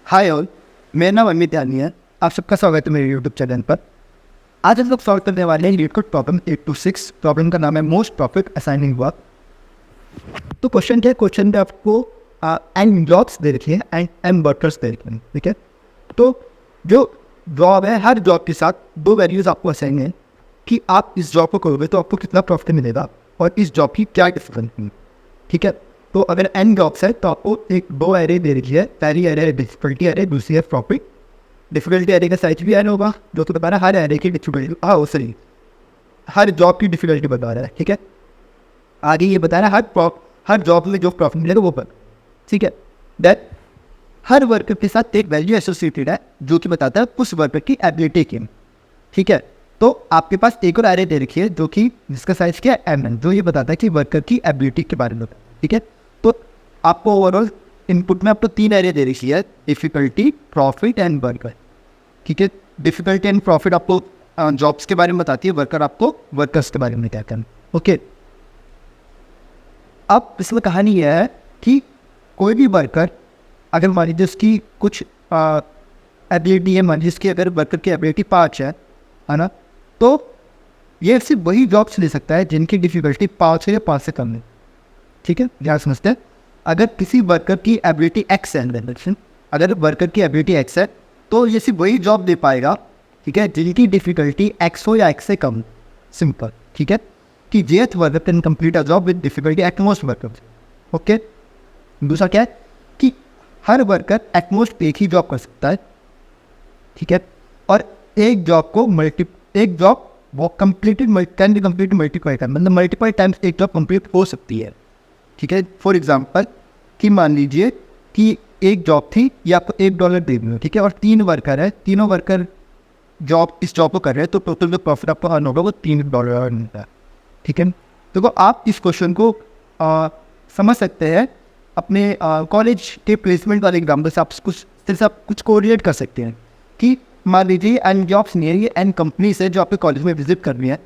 Hi all, मेरा नाम अमित यानी है। आप सबका स्वागत है मेरे यूट्यूब चैनल पर। आज हम लोग सॉल्व करने वाले हैं लीडकोड प्रॉब्लम 826। प्रॉब्लम का नाम है मोस्ट प्रॉफिट असाइनिंग वर्क। तो क्वेश्चन क्या है? क्वेश्चन में आपको एन जॉब्स दे रखी है एंड एम वर्कर्स दे रखे हैं। ठीक है, तो जो जॉब है, हर जॉब के साथ दो वैल्यूज आपको असाइन है कि आप इस जॉब को करोगे तो आपको कितना प्रॉफिट मिलेगा और इस जॉब की क्या डिफरेंस। ठीक है, तो अगर एन जॉब्स है तो आपको दो एरे दे रखी है। पहली एरे है डिफिकल्टी एरे, दूसरी है प्रॉफिट। डिफिकल्टी एरे का साइज भी एन होगा, जो कि बता रहा है हर एरे की डिफिकल्टी, हर जॉब की डिफिकल्टी बता रहा है। ठीक है, आगे ये बता रहा है हर जॉब में जो प्रॉफिट मिलेगा वो पर। ठीक है, दैट हर वर्कर के साथ एक वैल्यू एसोसिएटेड है जो कि बताता है उस वर्कर की एबिलिटी की। ठीक है, तो आपके पास एक और एरे दे रखी है जो कि जिसका साइज क्या है एम, जो ये बताता है कि वर्कर की एबिलिटी के बारे में। ठीक है, तो आपको ओवरऑल इनपुट में आपको तीन एरे दे रखी है, डिफिकल्टी, प्रॉफिट एंड वर्कर। ठीक है, डिफिकल्टी एंड प्रॉफिट आपको जॉब्स के बारे में बताती है, वर्कर आपको वर्कर्स के बारे में क्या करना। ओके, अब इसमें कहानी यह है कि कोई भी वर्कर अगर मान लीजिए उसकी कुछ एबिलिटी है, मान लीजिए इसकी अगर वर्कर की एबिलिटी 5 है ना, तो ये सिर्फ वही जॉब्स ले सकता है जिनकी डिफिकल्टी 5 है या 5 से कम है। ठीक है, ध्यान समझते हैं। अगर किसी वर्कर की एबिलिटी एक्स है, अगर वर्कर की एबिलिटी एक्स है तो ये सिर्फ वही जॉब दे पाएगा, ठीक है, जिनकी डिफिकल्टी एक्स हो या एक्स से कम। सिंपल। ठीक है, कि जेथ worker can complete a job with difficulty at most worker. Okay, दूसरा क्या है कि हर वर्कर एट मोस्ट एक ही जॉब कर सकता है। ठीक है, और एक जॉब वो completed can be complete multiple time, मतलब मल्टीपल टाइम्स एक जॉब कंप्लीट हो सकती है। ठीक है, फॉर एग्जांपल कि मान लीजिए कि एक जॉब थी, ये आपको $1 दे दी। ठीक है, और 3 वर्कर है, तीनों वर्कर इस जॉब को कर रहे हैं, तो टोटल जो प्रॉफिट आपको अर्न होगा वो $3 अर्न मिलता है। ठीक है, तो आप इस क्वेश्चन को समझ सकते हैं अपने कॉलेज के प्लेसमेंट वाले एग्जाम्पल से। आप कुछ कोरिलेट कर सकते हैं कि मान लीजिए एन जॉब्स नहीं है, ये एन कंपनी से जो आपके कॉलेज में विजिट करनी है।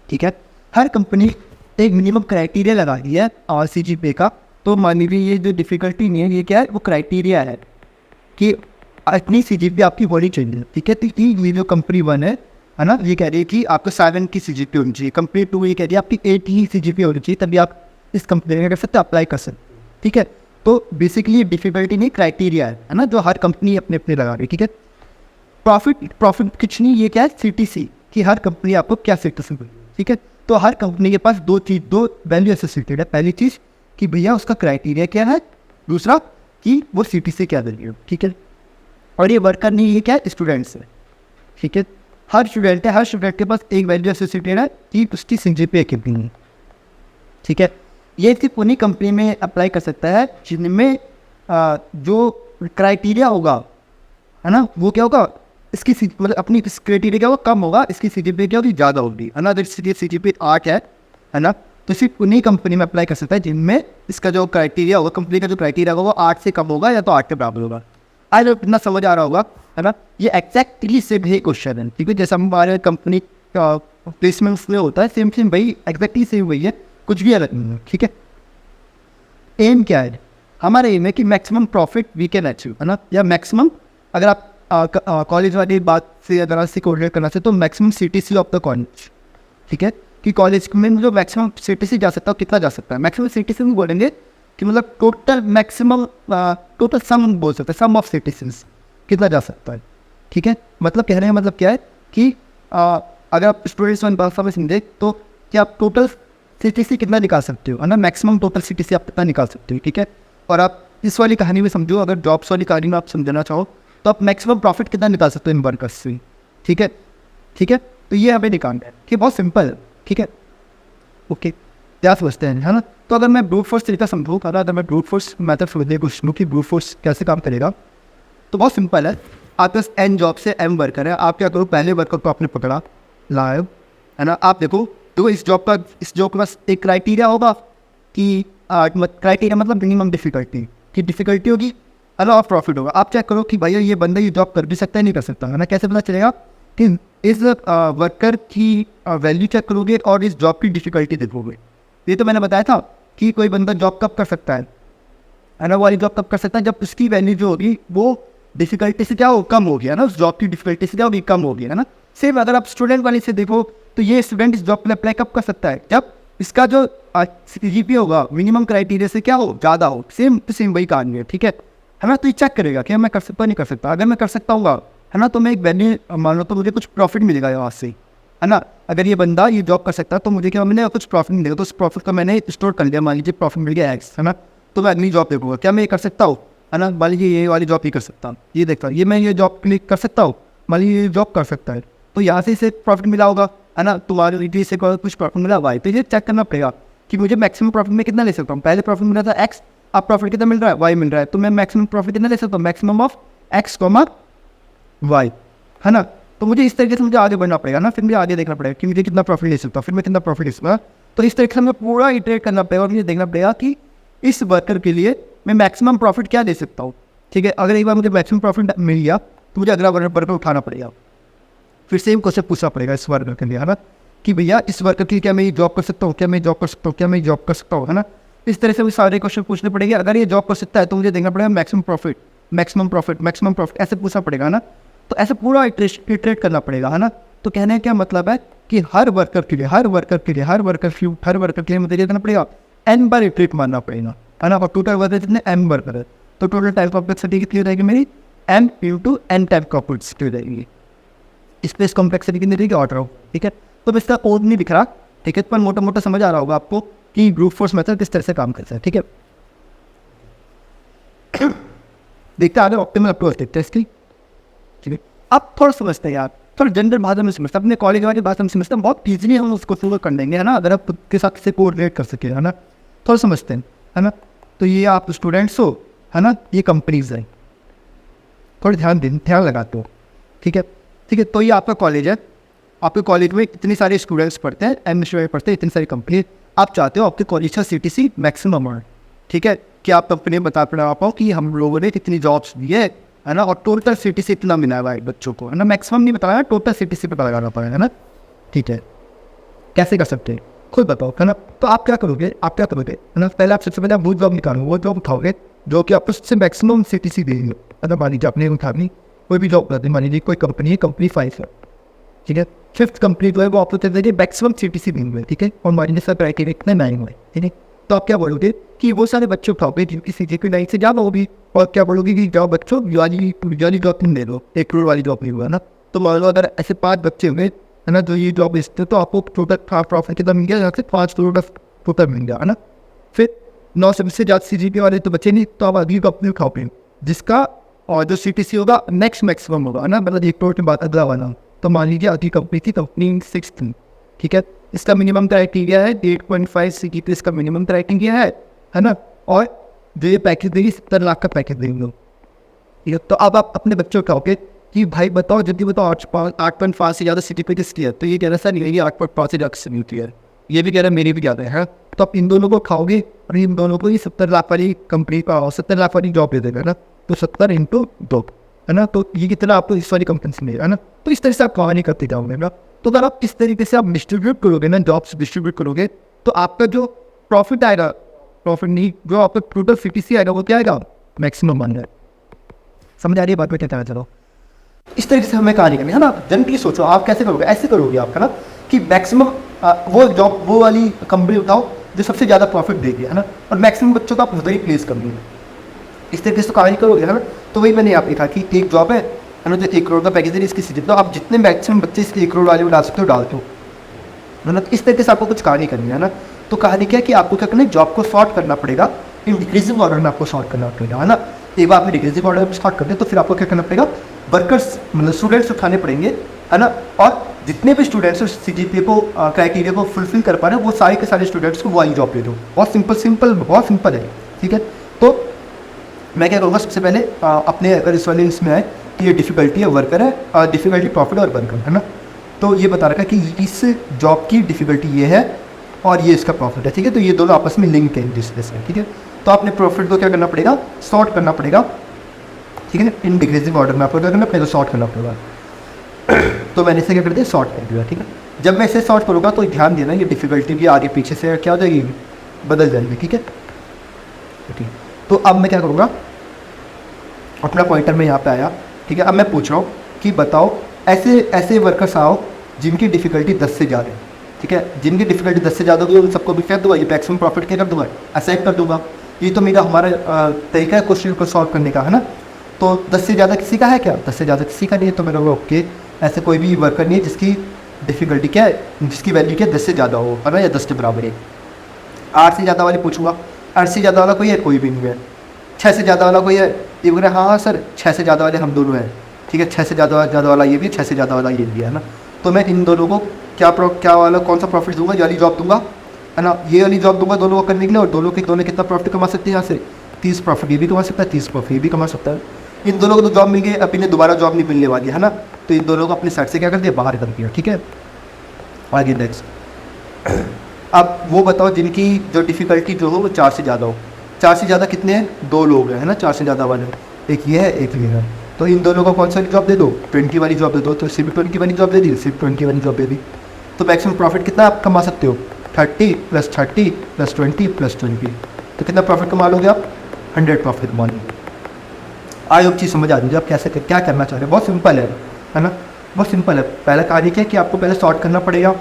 ठीक है, हर कंपनी एक मिनिमम क्राइटेरिया लगा दी है और CGPA का। तो मान लीजिए ये जो डिफिकल्टी नहीं है, ये क्या है, वो क्राइटेरिया है कि इतनी CGPA आपकी होनी चाहिए। ठीक है, तो ये जो कंपनी 1 है ना, ये कह रही है कि आपको 7 की CGPA होनी चाहिए। कंपनी 2 ये कह रही है आपकी 8 ही CGPA होनी चाहिए, तभी आप इस कंपनी में कर सकते हो, अप्लाई कर सकते। ठीक है, तो बेसिकली डिफिकल्टी नहीं, क्राइटेरिया है ना, जो हर कंपनी अपने अपने लगा रही है। ठीक है, प्रॉफिट कुछ नहीं, ये क्या है, CTC, कि हर कंपनी आपको क्या CTC मिली। ठीक है, तो हर कंपनी के पास दो वैल्यू एसोसिएटेड है। पहली चीज़ कि भैया उसका क्राइटेरिया क्या है, दूसरा कि वो CTC क्या दे रही है। ठीक है, और ये वर्कर नहीं, ये क्या है, स्टूडेंट्स है। ठीक है, हर स्टूडेंट के पास एक वैल्यू एसोसिएटेड है कि उसकी CGPA कितनी है। ठीक है, ये सिर्फ उन्हीं कंपनी में अप्लाई कर सकता है जिनमें जो क्राइटेरिया होगा, है ना, वो क्या होगा, इसकी मतलब अपनी क्राइटेरिया क्या होगा, कम होगा, इसकी CGPA क्या होगी, ज़्यादा होगी, है ना। अगर इसकी CGPA 8 है ना, तो सिर्फ उन्हीं कंपनी में अप्लाई कर सकता है जिनमें इसका जो क्राइटेरिया होगा, कंपनी का जो क्राइटेरिया होगा वो 8 से कम होगा या तो 8 के बराबर होगा। आज इतना समझ आ रहा होगा, है ना। ये एग्जैक्टली सेम ही क्वेश्चन है। ठीक है, जैसा हमारे कंपनी का प्लेसमेंट्स में होता है, सेम भाई, एग्जैक्टली सेम वही है, कुछ भी अलग नहीं है। ठीक है, एम क्या है, हमारा एम है कि maximum profit we can achieve, है ना, या मैक्सिमम, अगर आप कॉलेज वाली बात से अगर आपसे कोऑर्डिनेट करना चाहिए तो maximum CTC of the college. ठीक है, कि कॉलेज में जो मैक्सिमम CTC जा सकता है, कितना जा सकता है, मैक्सिमम CTC में बोलेंगे कि मतलब टोटल मैक्सिमम टोटल सम बोल सकते हैं, सम ऑफ CTCs कितना जा सकता है। ठीक है, मतलब कहने का मतलब क्या है कि अगर आप स्टूडेंट्स वन भाषा में समझे तो क्या आप टोटल CTC कितना निकाल सकते हो, है ना, मैक्सिमम टोटल CTC आप कितना निकाल सकते हो। ठीक है, और आप इस वाली कहानी में समझो, अगर जॉब्स वाली कहानी में आप समझना चाहो तो आप मैक्सिमम प्रॉफिट कितना निकाल सकते हो इन वर्कर्स से। ठीक है, ठीक है, तो ये हमें निकालना है कि बहुत सिंपल है। ठीक है, ओके, क्या समझते हैं, है ना। तो अगर मैं ब्रूट फोर्स तरीका समझूँ, अगर मैं ब्रूट फोर्स मैथड समझने की कोशिश करूँ कि ब्रूट फोर्स कैसे काम करेगा, तो बहुत सिंपल है। आपके पास एन जॉब से एम वर्कर है, आप क्या करो, पहले वर्कर को आपने पकड़ा, लाए, है ना, आप देखो इस जॉब के पास एक क्राइटेरिया होगा कि क्राइटेरिया मतलब मिनिमम डिफिकल्टी की डिफिकल्टी होगी, अलो ऑफ प्रॉफिट होगा। आप चेक करो कि भैया ये बंदा ये जॉब कर भी सकता है, नहीं कर सकता, है ना। कैसे पता चलेगा कि इस वर्कर की वैल्यू चेक करोगे और इस जॉब की डिफिकल्टी देखोगे। ये तो मैंने बताया था कि कोई बंदा जॉब कब कर सकता है ना, वाली जॉब कब कर सकता है, जब उसकी वैल्यू जो होगी वो डिफिकल्टी से क्या हो, कम हो गया ना, उस जॉब की डिफिकल्टी से क्या होगी, कम हो गया है ना। सेम अगर आप स्टूडेंट वाले से देखो तो ये स्टूडेंट इस जॉब के लिए अप्लाई कब कर सकता है, जब इसका जो जीपीए होगा मिनिमम क्राइटेरिया से क्या हो, ज़्यादा हो। सेम टू सेम वही कहानी है, ठीक है ना। तो ये चेक करेगा कि मैं कर सकता नहीं कर सकता। अगर मैं कर सकता हूँ है ना, तो मैं एक वैल्यू मान लो, तो मुझे कुछ प्रॉफिट मिलेगा यहाँ से, है ना। अगर ये बंदा ये जॉब कर सकता है तो मुझे क्या मिलेगा, कुछ प्रॉफिट मिलेगा। तो उस प्रॉफिट का मैंने स्टोर कर लिया, मान लीजिए प्रॉफिट मिल गया एक्स, है ना। तो मैं अगली जॉब देखूँगा, क्या मैं ये कर सकता हूँ, है ना। मान लीजिए ये वाली जॉब ही कर सकता हूँ, ये देखता हूँ, ये मैं ये जॉब क्लिक कर सकता हूँ, मान लीजिए ये जॉब कर सकता है, तो यहाँ से इसे प्रॉफिट मिला होगा, है ना। तुम्हारे रीति से कुछ प्रॉफिट मिला वाई, तो ये चेक करना पड़ेगा कि मुझे मैक्सिमम प्रॉफिट में कितना ले सकता हूँ। पहले प्रॉफिट मिला था एक्स, अब प्रॉफिट कितना मिल रहा है, वाई मिल रहा है, तो मैं मैक्सिमम प्रॉफिट कितना ले सकता हूँ, maximum of X comma Y, है ना। तो मुझे इस तरीके से मुझे आगे बढ़ना पड़ेगा ना, फिर मुझे आगे देखना पड़ेगा कि मुझे कितना प्रॉफिट ले सकता हूँ, फिर मैं कितना प्रॉफिट ले सकता हूँ। तो इस तरीके से मुझे पूरा इटरेट करना पड़ेगा और मुझे देखना पड़ेगा कि इस वर्कर के लिए मैं मैक्सिमम प्रॉफिट क्या ले सकता हूँ, ठीक है। अगर एक बार मुझे मैक्सिमम प्रॉफिट मिल गया तो मुझे अगला वर्कर उठाना पड़ेगा, फिर सेम क्वेश्चन पूछना पड़ेगा इस वर्कर के लिए, है ना, कि भैया इस वर्कर के लिए क्या मैं ये जॉब कर सकता हूँ, क्या मैं जॉब कर सकता हूँ, क्या मैं जॉब कर सकता हूँ, है ना। इस तरह से मुझे सारे क्वेश्चन पूछने पड़ेंगे। अगर ये जॉब कर सकता है तो मुझे देखना पड़ेगा maximum profit, maximum profit, maximum profit, ऐसे पूछना पड़ेगा, है ना। तो ऐसे पूरा इटरेट करना पड़ेगा, है ना। तो कहने का क्या मतलब है कि हर वर्कर के लिए मुझे देना पड़ेगा एन बार इटरेट मारना पड़ेगा, है ना। और टोटल वर्कर जितने एम वर्कर है, तो टोटल टाइप कॉम्प्लेक्सिटी कितनी हो जाएगी मेरी, M into N type complexity हो जाएगी। स्पेस कॉम्प्लेक्सिटी कितनी रहेगी, ऑर्डर ऑफ, ठीक है। तो इसका कोड नहीं दिख रहा, ठीक है, पर मोटा मोटा समझ आ रहा होगा आपको कि ब्रूट फोर्स मेथड किस तरह से काम करता है, ठीक है। देखते आगे ऑप्टिमल अप्रोच देखते हैं इसकी, ठीक है। अब थोड़ा समझते हैं यार, थोड़ा जनरल भाषा में समझते हैं, अपने कॉलेज वाली भाषा में समझते हैं, बहुत ईजिली हम उसको सोल्व कर लेंगे, है ना, अगर आप के साथ से कोऑर्डिनेट कर सके, है ना। थोड़ा समझते हैं, है ना। तो ये आप स्टूडेंट्स हो, है ना, ये कंपनीज हैं, थोड़ा ध्यान लगाते हो, ठीक है, ठीक है। तो ये आपका कॉलेज है, आपके कॉलेज में इतने सारे स्टूडेंट्स पढ़ते हैं, एम स्टूडेंट पढ़ते हैं, इतनी सारी कंपनी। आप चाहते हो आपके कॉलेज का सीटीसी मैक्सिमम हो, ठीक है, कि आप कंपनी बता पाओ कि हम लोगों ने इतनी जॉब्स दी है ना, और टोटल सीटीसी इतना मिला हुआ है बच्चों को, है ना। मैक्सिमम नहीं बताया, टोटल सीटीसी पता लगाना पड़ेगा, है ना, ठीक है। कैसे कर सकते हैं खुद बताओ, है ना। तो आप क्या करोगे, है ना, पहले आप सबसे पहले आप वो जॉब निकालो, वो जॉब उठाओगे जो कि आपको सबसे मैक्सिमम सीटीसी देंगे, है ना। मान लीजिए आपने उठानी कोई भी जॉब करते हैं, मान लीजिए कोई कंपनी है, कंपनी 5 है, ठीक है, 5th कंपनी जो है वो आपको देंगे मैक्सिमम सीटीसी देंगे, ठीक है। और मान लीजिए सब क्राइटेरिया इतने 9 हुए, ठीक है। तो आप क्या बोलोगे कि वो सारे बच्चे उठाओगे जिनकी सीजीपीए 9 से ज़्यादा होगी, और क्या बोलोगे कि जाओ बच्चों वाली जॉब तुम ले लो, 1 करोड़ वाली जॉब नहीं हुआ ना। तो मान लो अगर ऐसे 5 बच्चे हुए, है ना, जो ये जॉब बेचते तो आपको टोटल प्रॉफिट कितना मिल गया, यहाँ से 5 करोड़ का टोटल मिल गया, है ना। फिर 9 से ज़्यादा सीजीपीए वाले तो बच्चे नहीं, तो आप अगली कंपनी उठाओगे जिसका और जो सीटीसी होगा नेक्स्ट मैक्सिमम होगा, है ना, मतलब 1 करोड़ के बाद अगला वाला। तो मान लीजिए अगली कंपनी थी कंपनी 6 थी, ठीक है। इसका मिनिमम क्राइटेरिया है 8.5 सीजीपीए, इसका मिनिमम क्राइटेरिया है ना। और जो ये पैकेज देगी 70 लाख का पैकेज देंगे, ठीक है। तो अब आप अपने बच्चों को कहोगे कि भाई बताओ जल्दी बताओ 8.5 से ज़्यादा सीजीपीए किसकी है, तो ये कह रहा है सर नहीं, ये 8.5 से ज़्यादा सीजीपीए है, ये भी कह रहा है मेरी भी ज़्यादा है। तो आप इन दोनों को खाओगे और इन दोनों को ये 70 लाख वाली कंपनी का 70 लाख वाली जॉब दे देगा ना। तो 70 इंटू 2, है ना, तो ये कितना आपको इस वाली कंपनी से मिलेगा ना। तो इस तरह से आप कहानी करते जाओगे ना। तो अगर आप इस तरीके से आप डिस्ट्रीब्यूट करोगे ना, जॉब्स डिस्ट्रीब्यूट करोगे, तो आपका जो प्रॉफिट आएगा, प्रॉफिट नहीं, जो आपका टोटल सीटीसी आएगा वो क्या आएगा, मैक्सिमम आएगा। समझ आ रही है बात में, क्या चलो इस तरीके से हमें कहानी करनी है ना। जनरली सोचो आप कैसे करोगे, ऐसे करोगे आप, है ना, कि मैक्सिमम वो जॉब वो वाली कंपनी उठाओ जो सबसे ज़्यादा प्रॉफिट देगी, है ना, और मैक्सिमम बच्चों को आप उधर ही प्लेस कर लो, इस तरीके से कहानी करोगे, है ना। तो वही मैंने यहाँ पे लिखा कि एक जॉब है ना, जो 1 करोड़ का पैकेज है, इसकी सीधी, तो आप जितने मैक्सिमम बच्चे इसके 1 करोड़ वाले में डाल सकते हो डाल दो, है ना। इस तरीके से आपको कुछ कहानी करनी है ना। तो कहानी क्या है कि आपको क्या करना है, जॉब को सॉर्ट करना पड़ेगा, इन डिक्रीजिंग ऑर्डर में आपको सॉर्ट करना पड़ेगा, है ना। एक बार आपने डिक्रीजिंग ऑर्डर में स्टार्ट कर दिया तो फिर आपको क्या करना पड़ेगा, वर्कर्स मतलब स्टूडेंट्स उठाने पड़ेंगे, है ना। और जितने भी स्टूडेंट्स सीजीपीए को क्राइटेरिया को फुलफिल कर पा रहे हैं वो सारे के सारे स्टूडेंट्स को वाली जॉब दे दो। बहुत बहुत सिंपल है, ठीक है। तो मैं क्या करूँगा, सबसे पहले अपने अगर इस वाले इसमें आए कि ये डिफ़िकल्टी है वर्कर है, डिफ़िकल्टी प्रॉफिट और वर्कर, है ना। तो ये बता रखा है कि इस जॉब की डिफ़िकल्टी ये है और ये इसका प्रॉफिट है, ठीक है। तो ये दोनों आपस में लिंक है जिस तरह से, ठीक है। तो आपने प्रॉफिट को क्या करना पड़ेगा, सॉर्ट करना पड़ेगा, ठीक है। इन डिक्रीजिंग ऑर्डर में आपको क्या करना पड़ेगा, सॉर्ट करना पड़ेगा। तो मैंने इसे क्या कर दिया, सॉर्ट कर दिया, ठीक है। जब मैं इसे सॉर्ट करूँगा तो ध्यान देना ये डिफ़िकल्टी भी आगे पीछे से क्या हो जाएगी, बदल जाएगी, ठीक है। ठीक, तो अब मैं क्या करूँगा, अपना पॉइंटर में यहाँ पे आया, ठीक है। अब मैं पूछ रहा हूँ कि बताओ ऐसे ऐसे वर्कर्स आओ जिनकी डिफ़िकल्टी 10 से ज़्यादा है, ठीक है। जिनकी डिफ़िकल्टी 10 से ज़्यादा होगी उन सबको भी कर दूँगा, ये मैक्सिमम प्रॉफिट क्या कर दूँगा, असाइड कर दूँगा। ये तो मेरा हमारा तरीका है क्वेश्चन को सॉल्व करने का, है ना। तो 10 से ज़्यादा किसी का है क्या, 10 से ज़्यादा किसी का नहीं है, तो मेरा वो ओके, ऐसे कोई भी वर्कर नहीं है जिसकी डिफ़िकल्टी क्या है, जिसकी वैल्यू क्या 10 से ज़्यादा हो, है ना, या 10 के बराबर है। 8 से ज़्यादा वाले पूछूंगा, 8 से ज़्यादा वाला कोई है, कोई भी नहीं है। 6 से ज़्यादा वाला कोई है, ये बोल रहे हाँ हाँ सर 6 से ज़्यादा वाले हम दोनों हैं, ठीक है। 6 से ज़्यादा वाला ये भी, 6 से ज़्यादा वाला ये भी है ना। तो मैं इन दोनों को क्या वाला कौन सा प्रॉफिट दूंगा, ये वाली जॉब दूंगा, है ना, ये वाली जॉब दूंगा दोनों को करने के लिए। और दोनों कितना प्रॉफिट कमा सकते हैं यहाँ से, 30 प्रॉफिट ये भी कमा सकता है, 30 प्रॉफिट ये भी कमा सकता है। इन दोनों को तो जॉब मिल गई, अब इन्हें दोबारा जॉब नहीं मिलने वाली है ना, तो इन दोनों को अपने साइड से क्या कर दिया, बाहर कर दिया, ठीक है। आगे नेक्स्ट, अब वो बताओ जिनकी जो डिफ़िकल्टी जो हो वो 4 से ज़्यादा हो। 4 से ज़्यादा कितने हैं, 2 लोग हैं, है ना, 4 से ज़्यादा वाले, एक ये है एक ये है। तो इन दोनों को कौन सा जॉब दे दो, 20 वाली जॉब दे दो। तो सिर्फ 20 वाली जॉब दे दी, सिर्फ 20 वाली जॉब दे दी। तो मैक्सिमम प्रॉफिट कितना आप कमा सकते हो, 30 + 30 + 20 + 20। तो कितना प्रॉफिट कमा लोगे आप, 100 प्रॉफिट कमा लोगे। आई होप चीज़ समझ आ रही है आप कैसे क्या करना चाह रहे हैं। बहुत सिंपल है ना, बहुत सिंपल है। पहला कार्य क्या है कि आपको पहले सॉर्ट करना पड़ेगा,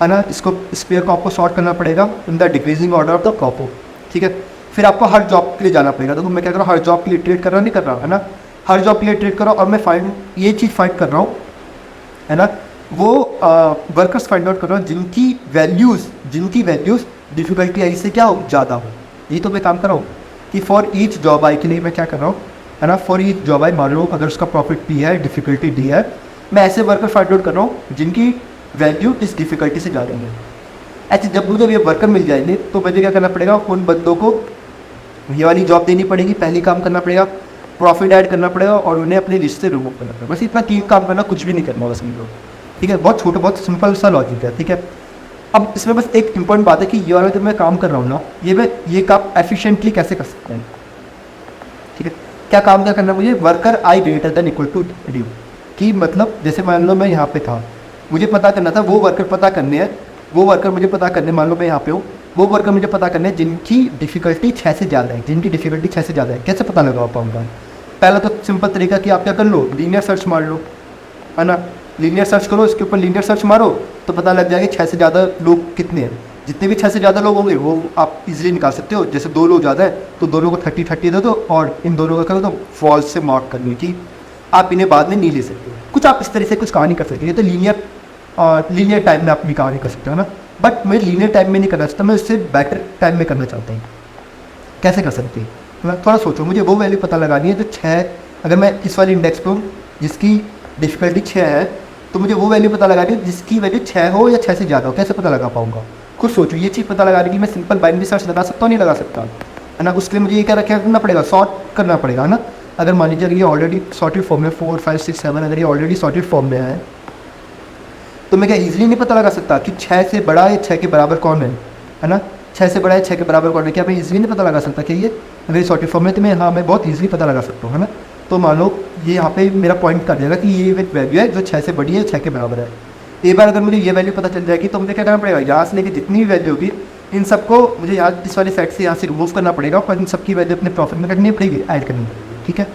है ना, इसको स्पेयर को आपको सॉर्ट करना पड़ेगा in the decreasing order of the कॉपो, ठीक है। फिर आपको हर जॉब के लिए जाना पड़ेगा। तो मैं क्या कर रहा हूँ, हर जॉब के लिए ट्रेड कर रहा नहीं कर रहा, है ना, हर जॉब के लिए ट्रेड कर रहा हूँ। और मैं ये चीज़ फाइंड कर रहा हूँ, है ना, वो वर्कर्स फाइंड आउट कर रहा हूँ जिनकी वैल्यूज़ डिफिकल्टी आई से क्या हो, ज़्यादा हो। यही तो मैं काम कर रहा हूँ कि फॉर ईच जॉब आई के लिए मैं क्या कर रहा हूँ, है ना, फॉर ईच जॉब आई मान लो अगर उसका प्रॉफिट पी है, डिफिकल्टी डी है, मैं ऐसे वर्कर फाइंड आउट कर रहा हूँ जिनकी वैल्यू इस डिफ़िकल्टी से ज़्यादा है। ऐसे जब मुझे ये वर्कर मिल जाएंगे तो मुझे क्या करना पड़ेगा, उन बंदों को ये वाली जॉब देनी पड़ेगी, पहली काम करना पड़ेगा, प्रॉफिट ऐड करना पड़ेगा और उन्हें अपने लिस्ट से रिमूव करना पड़ेगा। बस इतना 3 काम करना, कुछ भी नहीं करना बस मुझे, ठीक है। बहुत छोटा, बहुत सिंपल सा लॉजिक है, ठीक है। अब इसमें बस एक इंपॉर्टेंट बात है कि ये वाला जब मैं काम कर रहा हूँ ना, ये काम एफिशिएंटली कैसे कर सकते हैं, ठीक है। क्या काम क्या करना है मुझे, worker I greater than equal to due, कि मतलब जैसे मान लो मैं यहाँ पे था, मुझे पता करना था वो वर्कर पता करने हैं, वो वर्कर मुझे पता करने, मान लो मैं यहाँ पे हूँ, वो वर्कर मुझे पता करने जिनकी डिफ़िकल्टी 6 से ज़्यादा है, जिनकी डिफ़िकल्टी 6 से ज़्यादा है। कैसे पता लगा पाऊँगा, पहला तो सिंपल तरीका कि आप क्या कर लो, लीनियर सर्च मार लो, है ना, लीनियर सर्च करो, इसके ऊपर लीनियर सर्च मारो तो पता लग जाएगा 6 से ज़्यादा लोग कितने हैं। जितने भी 6 से ज़्यादा लोग होंगे वो आप इजीली निकाल सकते हो। जैसे 2 लोग ज़्यादा है तो दोनों को 30-30 दे दो और इन दोनों का करो तो फॉल्स से मार्क करनी थी, आप इन्हें बाद में नहीं ले सकते। कुछ आप इस तरह से कुछ कहानी कर सकते हैं, तो लीनियर टाइम में आप भी कहानी कर सकते हो ना, बट मैं लीनियर टाइम में नहीं करना चाहता, मैं उससे बेटर टाइम में करना चाहता हूँ। कैसे कर सकते हैं, थोड़ा सोचो, मुझे वो वैल्यू पता लगानी है जो 6, अगर मैं इस वाली इंडेक्स पे हूँ जिसकी डिफ़िकल्टी 6 है तो मुझे वो वैल्यू पता लगानी है जिसकी वैल्यू 6 हो या 6 से ज़्यादा हो। कैसे पता लगा पाऊँगा, खुद सोचो। ये चीज़ पता लगाने की मैं सिंपल बाइनरी सर्च लगा सकता हूँ, नहीं लगा सकता, है ना। उसके लिए मुझे ये क्या करना पड़ेगा, सॉर्ट करना पड़ेगा, है ना। अगर मान लीजिए ये ऑलरेडी सॉर्टेड फॉर्म में 4, 5, 6, 7 अगर ये ऑलरेडी सॉर्टेड फॉर्म में है तो मैं क्या ईजिली नहीं पता लगा सकता कि 6 से बड़ा या 6 के बराबर कौन है ना। 6 से बड़ा है 6 के बराबर कौन है, क्या मैं ईजिली नहीं पता लगा सकता कि ये अगर ये सॉर्टेड फॉर्म में तो मैं बहुत ईजिली पता लगा सकता हूँ, है ना। तो मान लो ये यहाँ पे मेरा पॉइंट कर देगा कि ये वैल्यू है जो 6 से बड़ी है, 6 के बराबर है। एक बार अगर मुझे ये वैल्यू पता चल जाएगी तो मुझे क्या करना पड़ेगा, यहाँ से लेकर जितनी भी वैल्यू होगी इन सबको मुझे यहाँ इस वाले सेट से यहाँ से रिमूव करना पड़ेगा और इन सबकी वैल्यू अपने प्रॉफिट में करनी पड़ेगी, ऐड करनी पड़ेगी, ठीक है।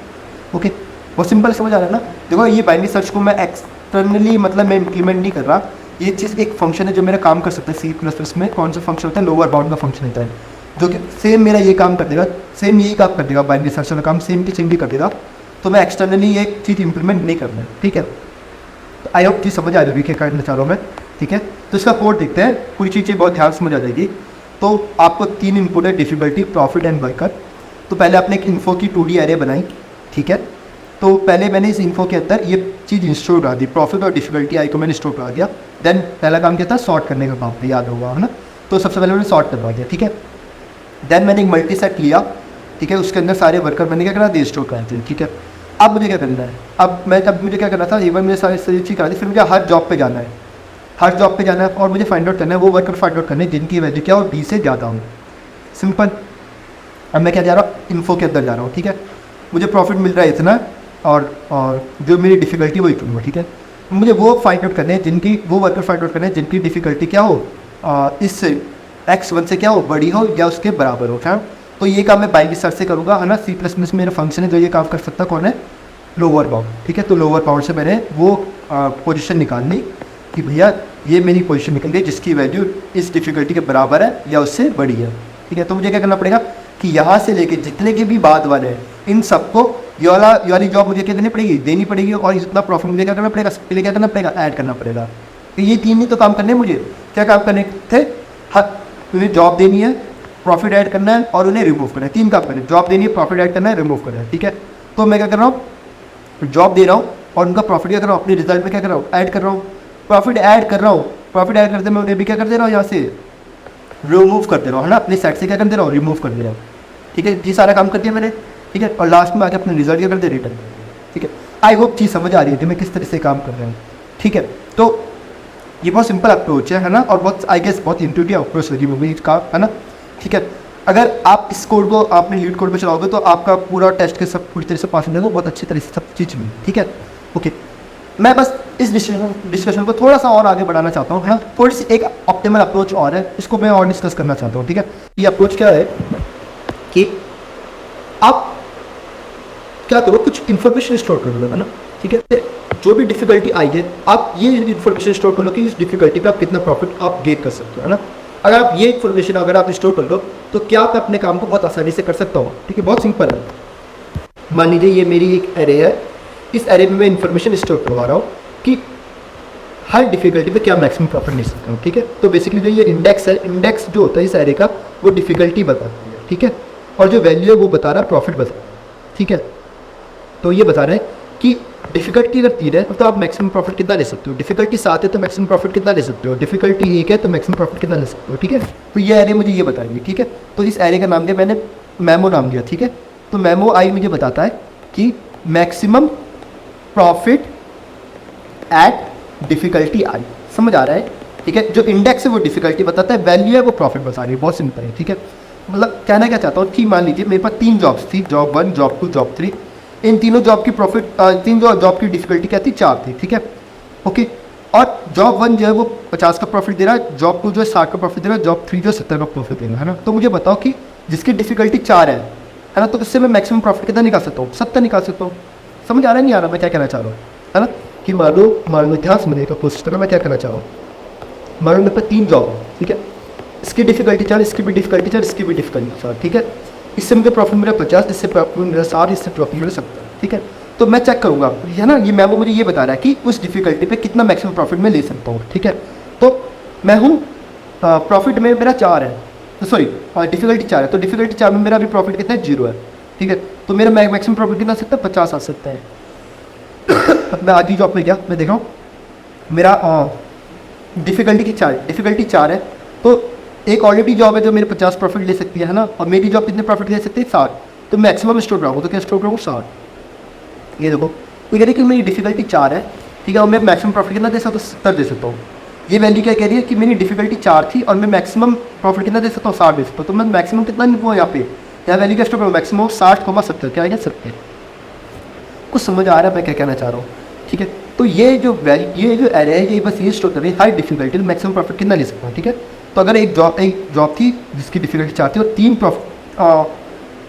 ओके, बहुत सिंपल समझ आ रहा है ना। देखो ये बाइनरी सर्च को मैं एक्सटर्नली मतलब मैं इम्प्लीमेंट नहीं कर रहा, ये चीज़ एक फंक्शन है जो मेरा काम कर सकता है। C++ में कौन सा फंक्शन होता है, लोअर बाउंड का फंक्शन होता है, जो कि सेम मेरा ये काम कर देगा, सेम यही काम कर देगा, बाइनरी सर्च का काम सेम की सेम भी कर देगा। तो मैं एक्सटर्नली ये चीज़ इंप्लीमेंट नहीं करना है, ठीक है। तो आई होप चीज़ समझ आ जाएगी क्या करना चाह रहा हूँ मैं, ठीक है। तो इसका कोड देखते हैं, पूरी चीज़ें बहुत ध्यान समझ आ जाएगी। तो आपको 3 इनपुट है, डिफिकल्टी, प्रॉफिट एंड वर्कर। तो पहले आपने एक इन्फो की 2D एरे बनाई, ठीक है। तो पहले मैंने इस इन्फो के अंदर ये चीज़ इंस्टॉल करा दी, प्रॉफिट और डिफिकल्टी आई को मैंने इंस्टॉल करा दिया। देन पहला काम क्या था, सॉर्ट करने का काम था, याद होगा, है ना। तो सबसे पहले मैंने सॉर्ट करवा दिया, ठीक है। देन मैंने एक मल्टी सेट लिया, ठीक है, उसके अंदर सारे वर्कर मैंने क्या करा दिया, इंस्टॉल करा दिए, ठीक है। अब मुझे क्या करना है, अब मुझे क्या करना था, इवन मैंने सारी चीज़ करा दी। फिर मुझे हर जॉब पे जाना है, हर जॉब पे जाना है और मुझे फाइंड आउट करना है वो वर्कर फाइंड आउट करने हैं जिनकी वैल्यू क्या हो, 20 से ज़्यादा हो। सिंपल। अब मैं क्या जा रहा हूँ, इन्फो के अंदर जा रहा हूँ, ठीक है। मुझे प्रॉफिट मिल रहा है इतना और जो मेरी डिफ़िकल्टी वो इतना, ठीक है। मुझे वो फाइंड आउट करने हैं जिनकी, वो वर्कर फाइंड आउट करने हैं जिनकी डिफ़िकल्टी क्या हो, इस X1 से क्या हो, बड़ी हो या उसके बराबर हो, क्या। तो ये काम मैं बाइंग सर्च से करूँगा, है ना। सी प्लस प्लस मेरा फंक्शन है जो ये काम कर सकता कौन है, लोअर बाउंड, ठीक है। तो लोअर बाउंड से मैंने वो पोजीशन निकालनी कि भैया ये मेरी पोजीशन निकल गई जिसकी वैल्यू इस डिफ़िकल्टी के बराबर है या उससे बड़ी है, ठीक है। तो मुझे क्या करना पड़ेगा कि यहाँ से लेके जितने के भी बाद वाले हैं इन सबको ये वाली जॉब मुझे क्या देनी पड़ेगी और जितना प्रॉफिट मुझे क्या करना पड़ेगा, सबके लिए क्या करना पड़ेगा, ऐड करना पड़ेगा। तो ये तीन ही तो काम करने हैं मुझे। क्या काम करने थे, हाँ, उन्हें जॉब देनी है, प्रॉफिट ऐड करना है और उन्हें रिमूव करना है। तीन काम करना है, जॉब देनी है, प्रॉफिट ऐड करना है, रिमूव करना है, ठीक है। तो मैं क्या कर रहा हूँ, जॉब दे रहा हूँ और उनका प्रॉफिट क्या कर रहा हूँ, अपने रिजल्ट में क्या कर रहा हूँ, ऐड कर रहा हूँ, प्रॉफिट ऐड कर रहा हूँ। प्रॉफिट ऐड करते मैं उन्हें भी क्या कर दे रहा हूँ, यहाँ से रिमूव कर दे रहा हूँ, है ना। अपने सेट से क्या कर दे रहा हूँ, रिमूव कर दे रहा हूँ, ठीक है। ये सारा काम कर दिया मैंने, ठीक है। और लास्ट में आके अपने रिजल्ट क्या कर दे, रिटर्न, ठीक है। आई होप चीज़ समझ आ रही है मैं किस तरह से काम कर रहा हूँ, ठीक है। तो ये बहुत सिंपल अप्रोच है ना, और बहुत आई गेस बहुत इंट्यूटिव अप्रोच लगी मुझे का, है ना, ठीक है। अगर आप इस कोड को आपने लीड कोड पे चलाओगे तो आपका पूरा टेस्ट के सब पूरी तरह से पास होने को बहुत अच्छी तरह से सब चीज़ में, ठीक है। ओके, मैं बस इस डिस्कशन को थोड़ा सा और आगे बढ़ाना चाहता हूँ, है ना। थोड़ी सी एक ऑप्टिमल अप्रोच और है, इसको मैं और डिस्कस करना चाहता हूँ, ठीक है। ये अप्रोच क्या है कि आप क्या करो, कुछ इन्फॉर्मेशन स्टोर कर लो, है ना, ठीक है। जो भी डिफिकल्टी आई है आप ये इन्फॉर्मेशन स्टोर कर लो कि इस डिफिकल्टी पे आप कितना प्रॉफिट आप गेन कर सकते हो, है ना। अगर आप ये इन्फॉर्मेशन अगर आप स्टोर कर लो तो क्या मैं अपने काम को बहुत आसानी से कर सकता हूँ, ठीक है। बहुत सिंपल है। मान लीजिए ये मेरी एक एरे है, इस एरे में मैं इन्फॉर्मेशन स्टोर करवा रहा हूँ कि हर डिफिकल्टी पे क्या मैक्सिमम प्रॉफिट ले सकता हूँ, ठीक है। तो बेसिकली जो ये इंडेक्स है, इंडेक्स जो होता है इस एरे का वो डिफिकल्टी बताती है, ठीक है। और जो वैल्यू है वो बता रहा है प्रॉफिट बता रहा है, ठीक है। तो ये बता रहे हैं कि डिफिकल्टी अगर 3 है तो आप मैक्सिमम प्रॉफिट कितना ले सकते हो, डिफिकल्टी 7 है तो मैक्सिमम प्रॉफिट कितना ले सकते हो, डिफिकल्टी 1 है तो मैक्सिमम प्रॉफिट कितना ले सकते हो, ठीक है। तो ये एरे मुझे ये बताएंगे, ठीक है। तो इस एरे का नाम दिया मैंने, मेमो नाम दिया, ठीक है। तो मेमो आई मुझे बताता है कि मैक्सिमम प्रॉफिट एट डिफिकल्टी आई, समझ आ रहा है, ठीक है। जो इंडेक्स है वो डिफिकल्टी बताता है, वैल्यू है वो प्रॉफिट बता रही है, बहुत सिंपल है, ठीक है। मतलब कहना क्या चाहता हूँ कि मान लीजिए मेरे पास 3 जॉब्स थी, जॉब 1, जॉब 2, जॉब 3। इन तीनों जॉब की प्रॉफिट, तीन जॉब की डिफिकल्टी क्या थी, 4 थी, ठीक है, ओके। और जॉब 1 जो है वो 50 का प्रॉफिट दे रहा है, जॉब 2 जो है 60 का प्रॉफिट दे रहा है, जॉब 3 जो है 70 का प्रॉफिट दे रहा है ना। तो मुझे बताओ कि जिसकी डिफिकल्टी 4 है ना, तो इससे मैं मैक्सिमम प्रॉफिट कितना निकाल सकता हूँ, 70 निकाल सकता हूँ। समझ आ रहा है, नहीं आ रहा मैं क्या कहना चाह रहा हूँ, है ना। कि मान लो ध्यान से मेरे का कोशिश करो मैं क्या कहना चाह रहा हूँ। मान लो मेरे पास 3 जॉब है, ठीक है। इसकी डिफिकल्टी 4, इसकी भी डिफिकल्टी 4, इसकी भी डिफिकल्टी 4, ठीक है। इससे मुझे प्रॉफिट मेरा 50, इससे प्रॉफिट मेरा 60, इससे प्रॉफिट मेरा 70, ठीक है। तो मैं चेक करूँगा, है ना। ये मेमो मुझे ये बता रहा है कि उस डिफिकल्टी पे कितना मैक्सिमम प्रॉफिट मैं ले सकता हूँ, ठीक है। तो मैं हूँ प्रॉफिट में मेरा 4 है, तो सॉरी डिफिकल्टी 4 है, तो डिफिकल्टी 4 में मेरा अभी प्रॉफिट कितना है, 0 है, ठीक है। तो मेरा मैक्सिमम प्रॉफिट कितना आ सकता है, 50 आ सकता है। मैं आधी जॉब में गया, मैं देख रहा हूँ मेरा डिफिकल्टी 4 है, तो एक ऑलरेडी जॉब है जो मेरे 50 प्रॉफिट ले सकती है ना, और मेरी जॉब कितने प्रॉफिट ले सकती है, 60। तो मैक्सिमम स्टोर कराऊँ तो क्या स्टोर कराऊँ, 60। ये देखो तो कह रही है कि मेरी डिफिकल्टी 4 है, ठीक है, और मैं मैक्सिमम प्रॉफिट कितना दे सकता हूँ, 70 दे सकता हूँ। ये वैल्यू क्या कह रही है कि मेरी डिफिकल्टी 4 थी और मैं मैक्सिमम प्रॉफिट कितना दे सकता हूँ, 60 दे सकता हूँ। तो मैं मैक्सिमम कितना वो यहाँ पे यहाँ वैल्यू क्या स्टोर करूँ, मैक्सिमम 60,70, क्या है 70। कुछ समझ आ रहा है मैं क्या कहना चाह रहा हूँ, ठीक है। तो ये जो एरे है ये बस ये स्टोर कर रही है हाई डिफिकल्टी मैक्सिमम प्रॉफिट कितना ले सकता हूँ, ठीक है। तो अगर एक जॉब थी जिसकी डिफिकल्टी 4 थी और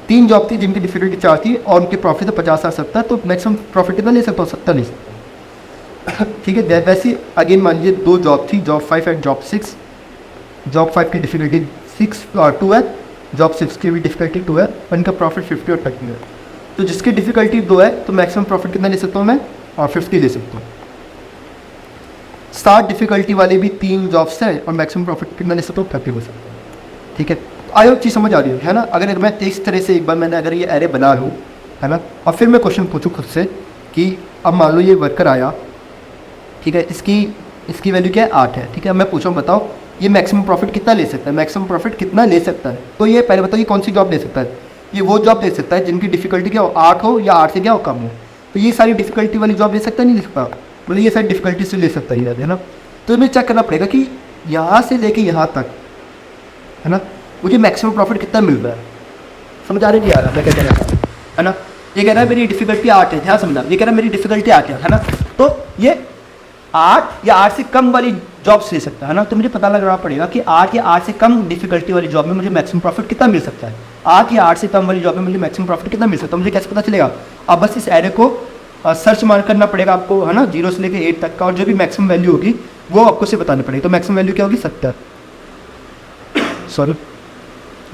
3 जॉब थी जिनकी डिफिकल्टी 4 थी और उनके प्रॉफिट 50 और 70, तो मैक्सिमम प्रॉफिट कितना ले सकता हूँ, 70 ले सकता हूँ, ठीक है। वैसे अगेन मान लीजिए 2 जॉब थी, जॉब 5 एंड जॉब 6। जॉब 5 की डिफिकल्टी 2 है, जॉब 6 की भी डिफिकल्टी 2 है, और इनका प्रॉफिट 50 और 30 है। तो जिसकी डिफिकल्टी 2 है तो मैक्सिमम प्रॉफिट कितना ले सकता हूँ मैं, और 50 ले सकता हूँ। 60 डिफिकल्टी वाले भी 3 जॉब्स हैं और मैक्सिमम प्रॉफिट कितना ले सकता हूँ, 30 ले सकता हूँ, ठीक है। आई होप चीज़ समझ आ रही है ना। अगर मैं इस तरह से एक बार मैंने अगर ये एरे बना लूँ, है ना, और फिर मैं क्वेश्चन पूछूँ खुद से कि अब मान लो ये वर्कर आया, ठीक है, इसकी वैल्यू क्या है, 8 है, ठीक है। मैं पूछूँ बताओ ये मैक्सिमम प्रॉफिट कितना ले सकता है, मैक्सिमम प्रॉफिट कितना ले सकता है। तो ये पहले बताओ ये कौन सी जॉब ले सकता है, ये वो जॉब ले सकता है जिनकी डिफिकल्टी क्या हो, 8 हो या 8 से क्या हो, कम हो। तो ये सारी डिफिकल्टी वाली जॉब ले सकता है, नहीं ले सकता, मतलब ये सारी डिफिकल्टी से ले सकता है ना। तो हमें चेक करना पड़ेगा कि यहाँ से लेके यहाँ तक, है ना, मुझे मैक्सिमम प्रॉफिट कितना मिल रहा है। समझ आ रही नहीं आ रहा मैं क्या कह रहा हूँ, है ना। ये कह रहा है मेरी डिफिकल्टी 8 है, ध्यान समझना, ये कह रहा है मेरी डिफिकल्टी 8 है ना। तो ये 8 या 8 से कम वाली जॉब्स ले सकता है ना। तो मुझे पता लगाना पड़ेगा कि 8 या 8 से कम डिफिकल्टी वाली जॉब में मुझे मैक्सिमम प्रॉफिट कितना मिल सकता है। 8 या 8 से कम वाली जॉब में मुझे मैक्सिमम प्रॉफिट कितना मिल सकता है, मुझे कैसे पता चलेगा? अब बस इस एरे को सर्च मार करना पड़ेगा आपको, है ना, 0 से लेकर 8 तक का, और जो भी मैक्सिमम वैल्यू होगी वो आपको से बतानी पड़ेगी। तो मैक्सिमम वैल्यू क्या होगी? 70। सॉरी,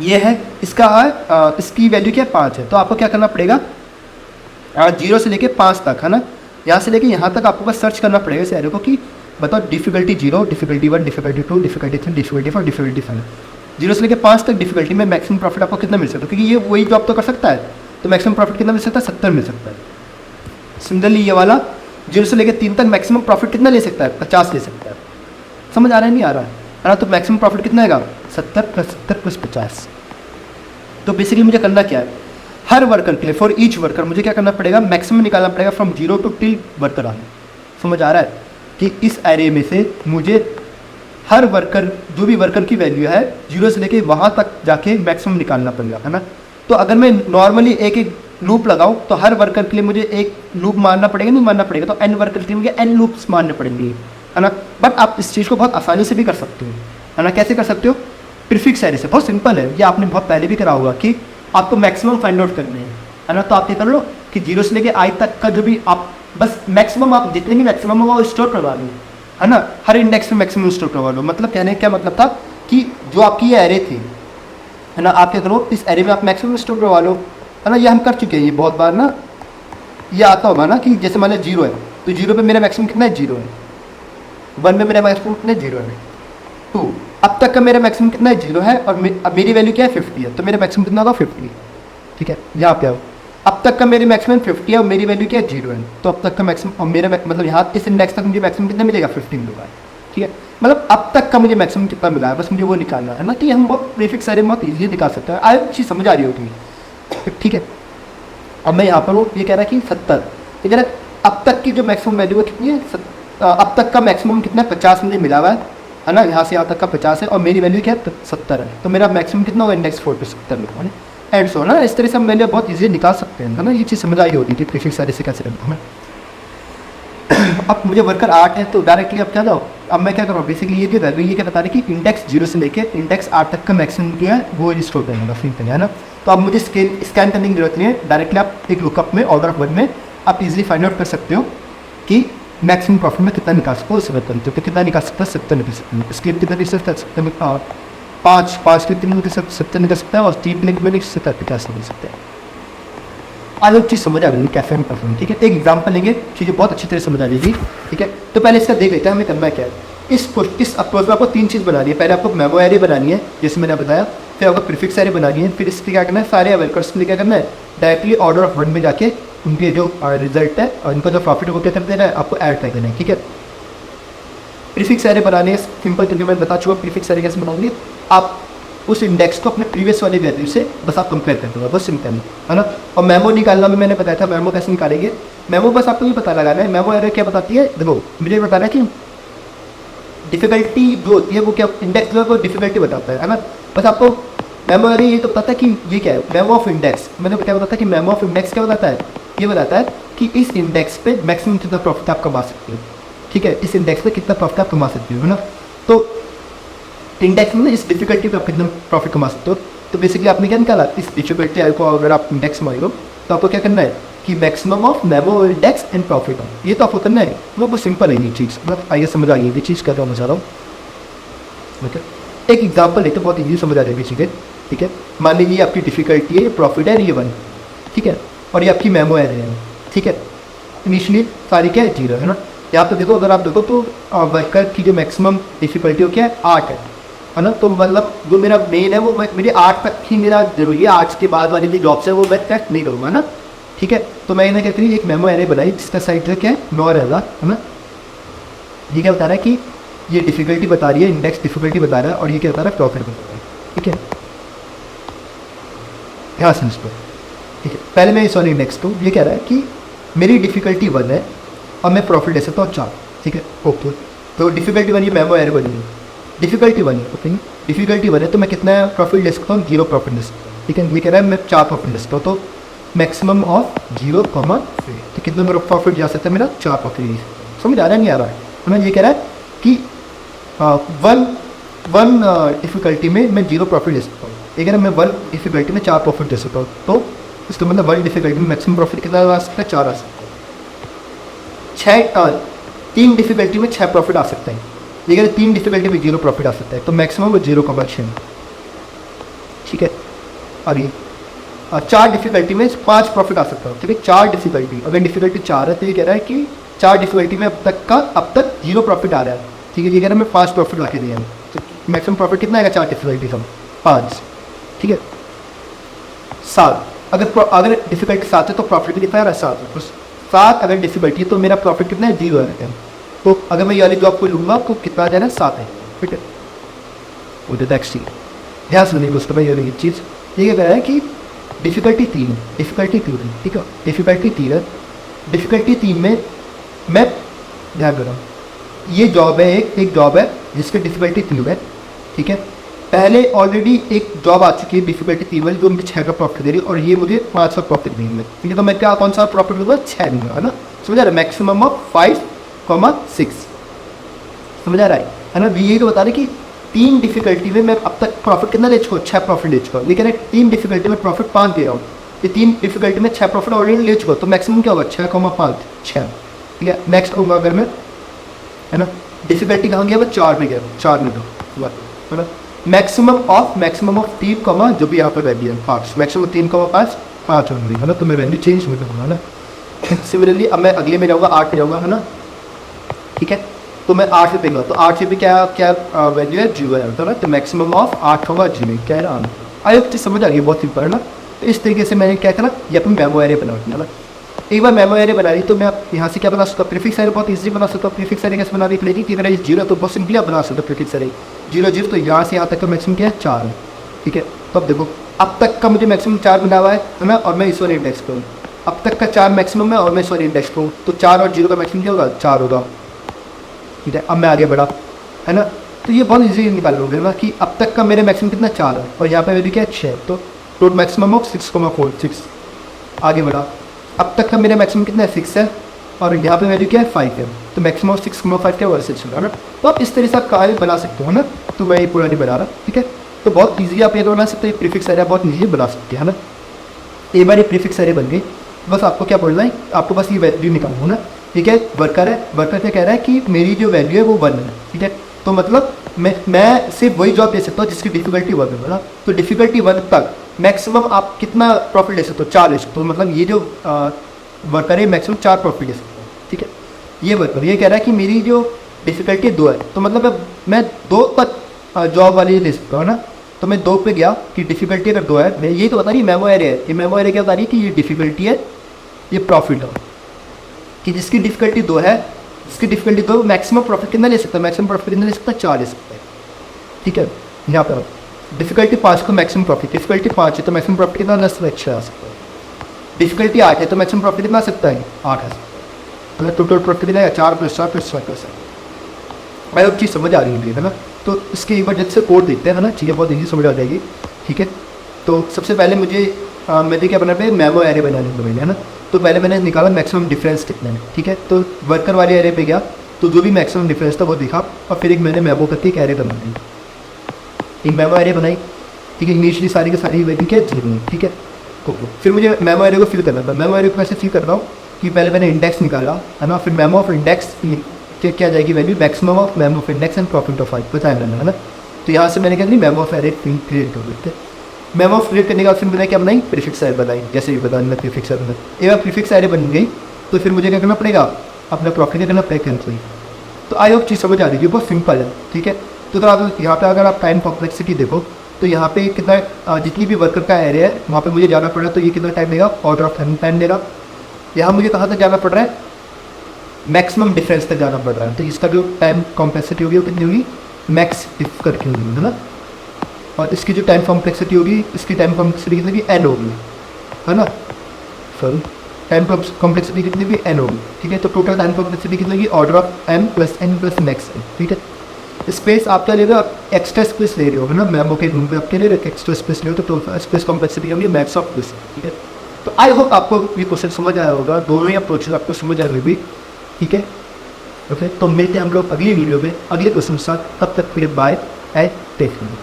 ये है इसका इसकी वैल्यू क्या है? 5 है। तो आपको क्या करना पड़ेगा? 0 से लेके 5 तक, है ना, यहाँ से लेके यहाँ तक आपको बस सर्च करना पड़ेगा इस एरे को कि बताओ difficulty 0, difficulty 1, difficulty 2, difficulty 3, difficulty 4, difficulty 5। 0 से लेके 5 तक डिफिकल्टी में मैक्सिमम प्रॉफिट आपको कितना मिल सकता है? क्योंकि ये वही जॉब तो कर सकता है, तो मैक्सिमम प्रॉफिट कितना मिल सकता है? 70 मिल सकता है। सिमिलरली ये वाला 0 से लेके 3 तक मैक्सिमम प्रॉफिट कितना ले सकता है? 50 ले सकता है। समझ आ रहा है? नहीं आ रहा है ना? तो मैक्सिमम प्रॉफिट कितना आएगा? 70 + 70 + 50। तो बेसिकली मुझे करना क्या है? हर वर्कर के लिए, फॉर ईच वर्कर मुझे क्या करना पड़ेगा? मैक्सिमम निकालना पड़ेगा फ्रॉम 0 टू टिल वर्कर आने। समझ आ रहा है कि इस एरे में से मुझे हर वर्कर, जो भी वर्कर की वैल्यू है 0 से लेके वहाँ तक जाके मैक्सिमम निकालना पड़ेगा, है ना। तो अगर मैं नॉर्मली एक एक लूप लगाऊं तो हर वर्कर के लिए मुझे एक लूप मारना पड़ेगा, नहीं मारना पड़ेगा? तो n वर्कर के लिए मुझे n लूप्स मारने पड़ेंगे, है ना। बट आप इस चीज़ को बहुत आसानी से भी कर सकते हो, है ना। कैसे कर सकते हो? प्रीफिक्स एरे से। बहुत सिंपल है, ये आपने बहुत पहले भी करा होगा कि आपको मैक्सिमम फाइंड आउट करने हैं, है ना। तो आप ये कर लो कि 0 से लेके i तक का जो भी आप बस मैक्सिमम, आप जितने भी मैक्सिमम हो वो स्टोर करवा लो, है ना। हर इंडेक्स में मैक्सिमम स्टोर करवा लो। मतलब कहने का क्या मतलब था कि जो आपकी ये एरे थी, है ना, आप क्या करो, इस एरे में आप मैक्सिमम स्टोर करवा लो, है ना। ये हम कर चुके हैं, ये बहुत बार ना ये आता होगा ना कि जैसे मान लो 0 है तो 0 पे मेरा मैक्सिमम कितना है? 0 है। 1 में मेरा मैक्सिमम कितना है? 0 है। 2 अब तक का मेरा मैक्सिमम कितना है? 0 है। और अब मेरी वैल्यू क्या है? 50 है। तो मेरा मैक्सिमम कितना होगा? 50। ठीक है, यहाँ पे आओ। अब तक का मेरी मैक्सिमम 50 है और मेरी वैल्यू क्या है? 0 है। तो अब तक का मैक्सिमम, और मेरा मतलब यहाँ इस इंडेक्स तक मुझे मैक्सिमम कितना मिलेगा? 15 मिलेगा। ठीक है, मतलब अब तक का मुझे मैक्सिमम कितना मिला है, बस मुझे वो निकालना है ना। तो ये हम बहुत प्रीफिक्स एरे बहुत ईजिली निकाल सकते हैं। आज चीज़ समझ आ रही होगी? ठीक है, अब मैं यहाँ पर हूँ, ये कह रहा है कि 70, ये कह रहा है अब तक की जो मैक्सिमम वैल्यू है कितनी है? अब तक का मैक्सिमम कितना है? 50 मुझे मिला हुआ है ना। यहाँ से यहाँ तक का 50 है और मेरी वैल्यू क्या है? 70 है। तो मेरा मैक्सिमम कितना होगा? इंडेक्स 4 पे 70 मिला है। एंड सो ना, इस तरह से हम वैल्यू बहुत ईजिली निकाल सकते हैं, है ना। ये चीज़ समझ आई होती थी प्रीफिक्स एरे से कैसे करना है। अब मुझे वर्कर 8 है तो डायरेक्टली अब क्या जाओ, अब मैं क्या करूँ? बेसिकली ये वैल्यू ये क्या बता रही है कि इंडेक्स 0 से लेके इंडेक्स 8 तक का मैक्सिमम क्या है वो स्टोर करने का, है ना। तो अब मुझे स्कैन करने की जरूरत नहीं है, डायरेक्टली आप एक लुकअप में ऑर्डर ऑफ 1 में आप इजीली फाइंड आउट कर सकते हो कि मैक्सिमम प्रॉफिट में कितना निकाल सकते हो। 70 तो कितना निकाल सकता है? 70 निकल सकते हैं। इसके कितना निकल सकता है? 70 में 5 के 3 70 निकल सकता है और 3 में 50 निकल सकते हैं। आज एक चीज़ समझ आ गई कैफे में परफॉर्म। ठीक है, एक एग्जाम्पल लेंगे, चीज़ें बहुत अच्छी तरह समझ आ जाएगी। ठीक है, तो पहले इसका देख लेते हैं हमें करना क्या है। इस अप्रोच में आपको 3 चीज़ बनानी है। पहले आपको मेमो एरे बनानी है जैसे मैंने बताया, फिर आपको प्रीफिक्स एरे बनानी है, फिर इसके क्या करना है? सारे वर्कर्स के लिए क्या करना है? डायरेक्टली ऑर्डर ऑफ 1 में जाके उनके जो रिजल्ट है और इनका जो प्रॉफिट है वो क्या कर देना है? आपको ऐड कर देना है। ठीक है, प्रीफिक्स एरे बनाने सिंपल तरीके मैं बता चुका। प्रीफिक्स एरे कैसे बनाओगे? आप उस इंडेक्स को अपने प्रीवियस वाले वैल्यू से बस आप कंपेयर करते हो, बस सिंपल है ना। और मेमो निकालना भी मैंने बताया था, मेमो कैसे निकालेंगे? मेमो बस आपको ये पता लगाना है, मेमो एरे क्या बताती है? देखो मुझे बताना है कि डिफिकल्टी जो होती है वो क्या, इंडेक्स जो है वो डिफिकल्टी बताता है ना। बस आपको मेमो एरे ये तो पता है कि ये क्या है? Memo of index. मैंने क्या बताता है कि मेमो ऑफ इंडेक्स क्या बताता है? ये बताता है कि इस इंडेक्स पे मैक्सिमम कितना प्रॉफिट आप कमा सकते हो। ठीक है, इस इंडेक्स पे कितना प्रॉफिट आप कमा सकते हो, है ना। तो इंडेक्स में इस डिफिकल्टी पे आप कितना प्रॉफिट कमा सकते हो। तो बेसिकली आपने क्या निकाला? इस डिफिकल्टी को अगर आप इंडेक्स मारो तो आपको क्या करना है कि maximum of memo index and profit of, ये तो आपको करना है। वो बहुत सिंपल है ये चीज़, मतलब आइए समझ आ गई ये चीज़ क्या मैं चाह रहा हूँ। एक एग्जाम्पल लेते बहुत ईजी समझ आ जाएगी चीज़ें। ठीक है, मान लीजिए आपकी डिफिकल्टी है, प्रॉफिट है, ये 1, ठीक है, और ये आपकी मेमो एरे है। ठीक है, इनिशियली सारी क्या है? 0 है ना। यहाँ पे देखो, अगर आप देखो तो वर्कर की जो मैक्सिमम डिफिकल्टी हो क्या है? 8 है ना। तो मतलब जो मेरा मेन है वो मेरी 8 तक ही मेरा जरूरी है, 8 के बाद वाली जो जॉब्स है वो मैं चेक नहीं करूँगा ना। ठीक है, तो मैंने क्या करी, एक मेमो एरे बनाई जिसका साइड जो क्या है? 9 रहेगा, है ना। ये क्या बता रहा है कि ये डिफिकल्टी बता रही है, इंडेक्स डिफिकल्टी बता रहा है, और ये क्या बता रहा है? प्रॉफिट बता रहा है। ठीक है, ध्यान से इसको। ठीक है, पहले मैं सॉरी इंडेक्स को ये कह रहा है कि मेरी डिफिकल्टी 1 है और मैं प्रॉफिट ले सकता हूँ 4। ठीक है, ओके। तो डिफिकल्टी 1 ये मेमो एरे बनी है, डिफिकल्टी 1 है, ओके। डिफिकल्टी 1 है तो मैं कितना प्रॉफिट ले सकता हूँ? 0 प्रॉफिट ले सकता हूँ। ठीक है, ये कह रहा है मैं 4 प्रॉफिट ले सकता हूँ। तो मैक्सिमम ऑफ 0, 3, तो कितना मेरा प्रॉफिट जा सकता है? मेरा 4 प्रॉफिट ले सकता हूँ। समझ आ रहा है? नहीं आ रहा है? तो मैं ये कह रहा है कि वन डिफिकल्टी में मैं 0 प्रॉफिट ले सकता हूँ। अगर मैं 1 डिफिकल्टी में 4 प्रॉफिट दे सकता हूँ तो इसका मतलब 1 डिफिकल्टी में मैक्सिमम प्रॉफिट कितना आ सकता है, 4 आ सकता है। 3 डिफिकल्टी में 6 प्रॉफिट आ सकता है, अगर 3 डिफिकल्टी में 0 प्रॉफिट आ सकता है तो मैक्सिमम 0,6। ठीक है, आगे 4 डिफिकल्टी में 5 प्रॉफिट आ सकता है। ठीक है, 4 डिफिकल्टी, अगर डिफिकल्टी 4 है तो ये कह रहा है कि 4 डिफिकल्टी में अब तक 0 प्रॉफिट आ रहा है। ठीक है, ये कह रहा है मैं 5 प्रॉफिट ला के दिया है, तो मैक्सिमम प्रॉफिट कितना आएगा 4 डिफिकल्टी का 5। ठीक है, 7, अगर डिफिकल्टी 7 है तो प्रॉफिट भी कितना आ रहा है 7 है, तो 7 अगर डिफिकल्टी है तो मेरा प्रॉफिट कितना है 0 है। तो अगर मैं ये वाली जॉब को लूँगा तो कितना आ जाएगा 7 है। ठीक है, वो नेक्स्ट चीज ध्यान सुनिए दोस्तों, मैं ये चीज़ ये कह रहा है कि डिफिकल्टी 3 है, डिफिकल्टी 3 है। ठीक है, डिफिकल्टी 3 है, डिफिकल्टी 3 में मैं ध्यान कर रहा हूँ, ये जॉब है एक जॉब है जिसकी डिफिकल्टी 3 है। ठीक है, पहले ऑलरेडी एक जॉब आ चुकी है डिफिकल्टी 3 वाली जो मुझे 6 का प्रॉफिट दे रही है और ये मुझे 5 का प्रॉफिट देंगे। ठीक है, तो मैं क्या कौन सा प्रॉफिट दूंगा, 6 दूंगा, है ना। समझ आ रहा है, मैक्सिमम ऑफ 5,6 समझ आ रहा है ना। यही तो बता रहे कि 3 डिफिकल्टी में मैं अब तक प्रॉफिट कितना ले चुका हूँ, 6 प्रॉफिट ले चुका हूँ, लेकिन 3 डिफिकल्टी में प्रॉफिट 5 दे रहा हूँ। ये 3 डिफिकल्टी में 6 प्रॉफिट ऑलरेडी ले चुका हूँ, तो मैक्सिमम क्या होगा 6,5 6। ठीक है, नेक्स्ट होगा अगर मैं, है ना, डिफिकल्टी कहाँ गया, मैं 4 में गया, 4 में दो, है ना। मैक्सिमम ऑफ 3, जो भी यहाँ पर वैल्यू है 5, मैक्सिमम 3,5 5 होंगी, है ना। तो मैं वैल्यू चेंज में करूँगा ना। सिमिलरली अब मैं अगले में जाऊँगा 8 में जाऊँगा, है ना। ठीक है, तो मैं 8 पे गया, तो 8 से भी क्या वैल्यू है 0 है ना। तो मैक्सिमम ऑफ 8 होगा 0, क्या है ना। आई होप समझ आ रही है, बहुत सिंपल है ना। तो इस तरीके से मैंने क्या करा, ये अपनी मेमो एरे बना है ना। एक बार मेमो एरे बना ली तो मैं यहाँ से क्या बना सकता हूँ, प्रीफिक्स एरे बहुत इजीली बना सकता हूँ। प्रीफिक्स एरे कैसे बना रही है, कि अगर ये 0 तो बहुत सिंपली आप बना सकते हो प्रीफिक्स एरे 0 0, तो यहाँ से यहाँ तक का मैक्सिमम क्या है 4 है। ठीक है, तो अब देखो अब तक का मुझे मैक्सिमम 4 बना हुआ है ना, और मैं इस वाले इंडेक्स करूँ, अब तक का 4 मैक्सिमम है और मैं इस वाले इंडेक्स करूँ, तो 4 और 0 का मैक्सिमम क्या होगा 4 होगा। ठीक है, अब मैं आगे बढ़ा, है ना। तो ये बहुत ईजी निकाल लोगे ना कि अब तक का मेरे मैक्सिमम कितना 4 है और यहाँ पे वैल्यू क्या है 6, तो टोटल मैक्सिमम ऑफ 6,46। आगे बढ़ा, अब तक का मेरा मैक्सिमम कितना है 6 है और यहाँ पे वैल्यू क्या है 5 है, तो मैक्सिमम ऑफ 6,5 क्या वर्सेज होगा ना। तो आप इस तरह से आप कार्य बना सकते हो ना, तो मैं ये पूरा नहीं बना रहा। ठीक है, तो बहुत ईजी आप ये बना सकते हो, प्रीफिक्स एरे बहुत ईजी बना सकते हैं ना। एक बार ये प्रीफिक्स एरे बन गई, बस आपको क्या पढ़ना है, आपको बस ये वैल्यू निकालना ना। ठीक है, वर्कर है, वर्कर क्या कह रहा है कि मेरी जो वैल्यू है वो 1 है। ठीक है, तो मतलब मैं सिर्फ वही जॉब ले सकता हूँ जिसकी डिफिकल्टी 1 है ना। तो डिफिकल्टी 1 तक मैक्सिमम आप कितना प्रॉफिट ले सकते हो, 4 ले सकते हो। मतलब ये जो वर्कर है मैक्सिमम 4 प्रॉफिट ले सकते हो। ठीक है, ये वर्कर ये कह रहा है कि मेरी जो डिफिकल्टी 2 है, तो मतलब मैं 2 तक जॉब वाली ले सकता हूँ ना। तो मैं 2 पे गया कि डिफिकल्टी अगर 2 है, मैं यही तो बता रही मेमो एरे है, ये मेमो एरे क्या बता रही है कि ये डिफिकल्टी है, ये प्रॉफिट है, कि जिसकी डिफिकल्टी 2 है, जिसकी डिफिकल्टी 2 मैक्सिमम प्रॉफिट कितना ले सकता है, मैक्सिमम प्रॉफिट कितना ले सकता है 4 ले सकता है। ठीक है, यहाँ पर डिफिकल्टी 5 को मैक्सिमम प्रॉफिट, डिफिकल्टी 5 है तो मैक्सिमम प्रॉफिट कितना आ सकता है, डिफिकल्टी 8 है तो मैक्सिमम प्रॉफिट कितना आ सकता है 8 है, मतलब टोटल प्रॉफिट कितना है 4 + 4 + 5%। भाई अब चीज़ समझ आ रही है ना। तो इसके एक बार जैसे कोड देते हैं ना, चीज़ें बहुत ईजी समझ आ जाएगी। ठीक है, तो सबसे पहले मुझे क्या बना पे मेमो एरे बनाने को मिले, है ना। तो पहले मैंने निकाला मैक्सिमम डिफरेंस कितना है। ठीक है, तो वर्कर वाले एरे पे गया, तो जो भी मैक्सिमम डिफरेंस था वो दिखा, और फिर एक मैंने मेमो करके एक एरे बना दी, एक मेमो एरे बनाई। ठीक है, इनिशियली सारी की सारी वैल्यू क्या 0। ठीक है, तो फिर मुझे मेमो एरे को फिल करना था। मेमो एरे को कैसे फिल कर रहा हूँ कि पहले मैंने इंडेक्स निकाला, है ना, फिर मेमो ऑफ इंडेक्स क्या जाएगी value, maximum of memo of index and profit of 5 बताया मैंने, है ना। तो यहाँ से मैंने क्या करी, मेमो ऑफ एरे क्रिएट कर देते। मेमो ऑफ क्रिएट करने के बाद फिर मैंने क्या बनाई, प्रीफिक्स एरे बनाई, जैसे भी बताया मैंने प्रीफिक्स एरे बनाई। एक बार प्रीफिक्स एरे बन गई तो फिर मुझे क्या करना पड़ेगा, अपना प्रॉफिट करना पड़ेगा कैंसिल। तो आई होप चीज़ समझ आ रही है, बहुत सिंपल है। ठीक है, तो आप यहाँ पे अगर आप टाइम कॉम्प्लेक्सिटी देखो तो यहाँ पे कितना जितनी भी वर्कर का एरिया है वहाँ पे मुझे जाना पड़ रहा है, तो ये कितना टाइम लेगा, ऑर्डर ऑफ टाइम लेगा। यहाँ मुझे कहाँ तक जाना पड़ रहा है, मैक्सिमम डिफरेंस तक जाना पड़ रहा है, तो इसका जो टाइम कॉम्प्लेक्सिटी होगी वो कितनी होगी, मैक्स डिफ करके होगी, है ना। और इसकी जो टाइम कॉम्प्लेक्सिटी होगी, इसकी टाइम कॉम्प्लेक्सिटी कितनी भी एन होगी, है ना। सॉरी, टाइम कॉम्प्लेक्सिटी कितनी भी एन होगी। ठीक है, तो टोटल टाइम कॉम्प्लेक्सिटी कितनी होगी, order of M + n + max N. ठीक है, स्पेस आप क्या ले रहे हो, आप एक्स्ट्रा स्पेस ले रहे हो, है ना। मेमो के रूम पे आप क्या ले रहे हो, एक्स्ट्रा स्पेस ले हो, तो टोटल स्पेस कॉम्प्लेक्सिटी होगी मैक्स ऑफ दिस। ठीक है, तो आई होप आपको ये क्वेश्चन समझ आया होगा, दोनों ही अप्रोचेस आपको समझ आ रही भी। ठीक है, ओके, तो मिलते हैं हम लोग अगली वीडियो में अगले क्वेश्चन के साथ। तब तक फिर बाय एंड टेक केयर।